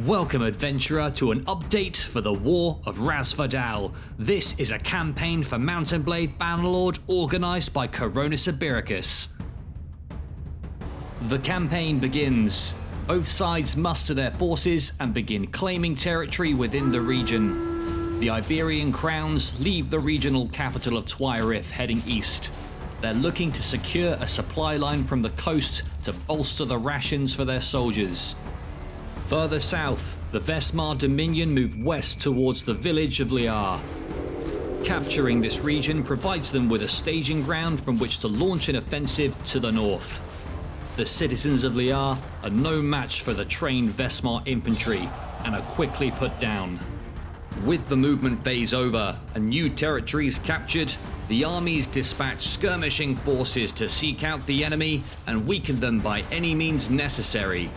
Welcome, adventurer, to an update for the War of Rasvadal. This is a campaign for Mount Blade Bannerlord organised by Coronis Ibericus. The campaign begins. Both sides muster their forces and begin claiming territory within the region. The Iberian Crowns leave the regional capital of Twyrif heading east. They're looking to secure a supply line from the coast to bolster the rations for their soldiers. Further south, the Vestmar Dominion move west towards the village of Lyar. Capturing this region provides them with a staging ground from which to launch an offensive to the north. The citizens of Lyar are no match for the trained Vestmar infantry and are quickly put down. With the movement phase over and new territories captured, the armies dispatch skirmishing forces to seek out the enemy and weaken them by any means necessary.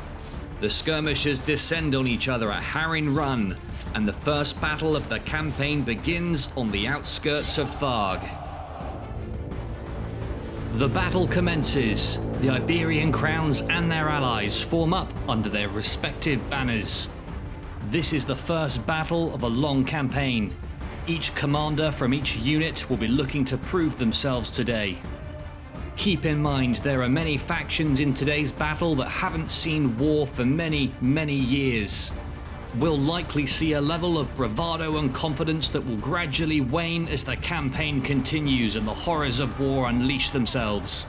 The skirmishers descend on each other at Harrin Run, and the first battle of the campaign begins on the outskirts of Tharg. The battle commences. The Iberian Crowns and their allies form up under their respective banners. This is the first battle of a long campaign. Each commander from each unit will be looking to prove themselves today. Keep in mind, there are many factions in today's battle that haven't seen war for many years. We'll likely see a level of bravado and confidence that will gradually wane as the campaign continues and the horrors of war unleash themselves.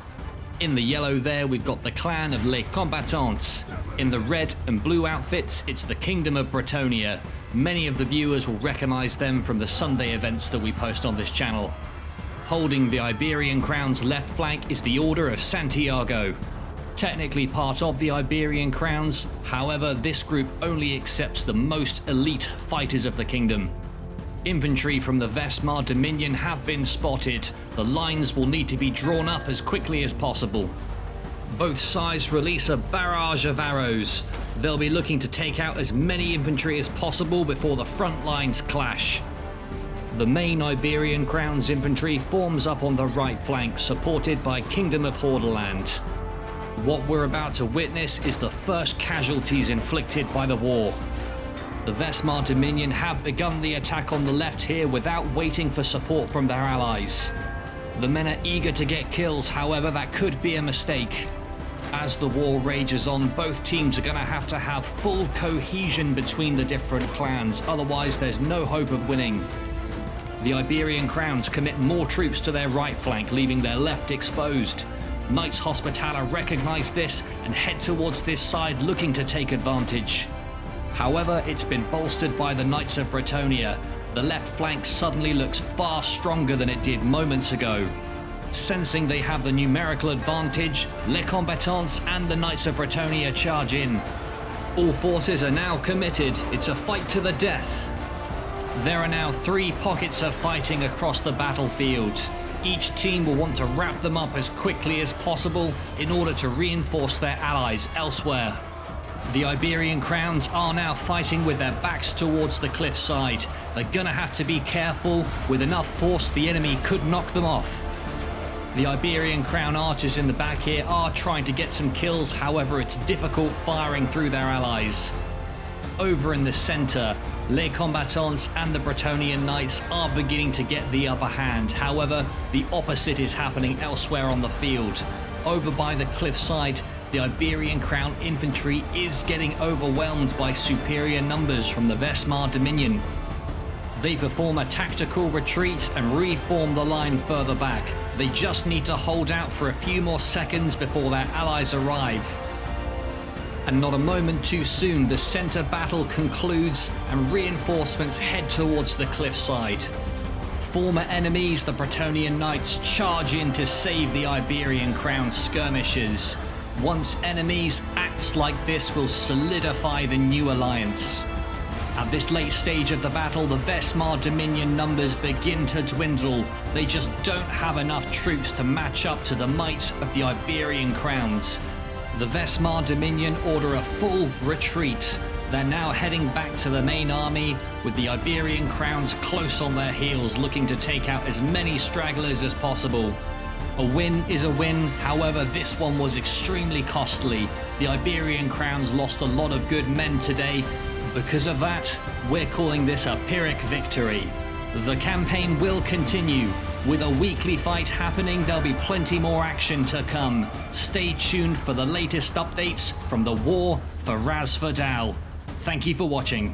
In the yellow there, we've got the clan of Les Combattants. In the red and blue outfits, it's the Kingdom of Bretonnia. Many of the viewers will recognize them from the Sunday events that we post on this channel. Holding the Iberian Crown's left flank is the Order of Santiago. Technically part of the Iberian Crowns, however, this group only accepts the most elite fighters of the kingdom. Infantry from the Vestmar Dominion have been spotted. The lines will need to be drawn up as quickly as possible. Both sides release a barrage of arrows. They'll be looking to take out as many infantry as possible before the front lines clash. The main Iberian Crowns infantry forms up on the right flank, supported by Kingdom of Hordaland. What we're about to witness is the first casualties inflicted by the war. The Vestmar Dominion have begun the attack on the left here without waiting for support from their allies. The men are eager to get kills, however that could be a mistake. As the war rages on, both teams are going to have full cohesion between the different clans, otherwise there's no hope of winning. The Iberian Crowns commit more troops to their right flank, leaving their left exposed. Knights Hospitaller recognize this and head towards this side, looking to take advantage. However, it's been bolstered by the Knights of Bretonnia. The left flank suddenly looks far stronger than it did moments ago. Sensing they have the numerical advantage, Les Combattants and the Knights of Bretonnia charge in. All forces are now committed. It's a fight to the death. There are now 3 pockets of fighting across the battlefield. Each team will want to wrap them up as quickly as possible in order to reinforce their allies elsewhere. The Iberian Crowns are now fighting with their backs towards the cliffside. They're gonna have to be careful. With enough force, the enemy could knock them off. The Iberian Crown archers in the back here are trying to get some kills, however it's difficult firing through their allies. Over in the center, Les Combattants and the Bretonnian Knights are beginning to get the upper hand. However, the opposite is happening elsewhere on the field. Over by the cliffside, the Iberian Crown infantry is getting overwhelmed by superior numbers from the Vestmar Dominion. They perform a tactical retreat and reform the line further back. They just need to hold out for a few more seconds before their allies arrive. And not a moment too soon, the center battle concludes and reinforcements head towards the cliffside. Former enemies, the Bretonnian Knights, charge in to save the Iberian Crown skirmishers. Once enemies, acts like this will solidify the new alliance. At this late stage of the battle, the Vestmar Dominion numbers begin to dwindle. They just don't have enough troops to match up to the might of the Iberian Crowns. The Vestmar Dominion order a full retreat. They're now heading back to the main army, with the Iberian Crowns close on their heels, looking to take out as many stragglers as possible. A win is a win, however this one was extremely costly. The Iberian Crowns lost a lot of good men today. Because of that, we're calling this a Pyrrhic victory. The campaign will continue. With a weekly fight happening, there'll be plenty more action to come. Stay tuned for the latest updates from the war for Ras Vidal. Thank you for watching.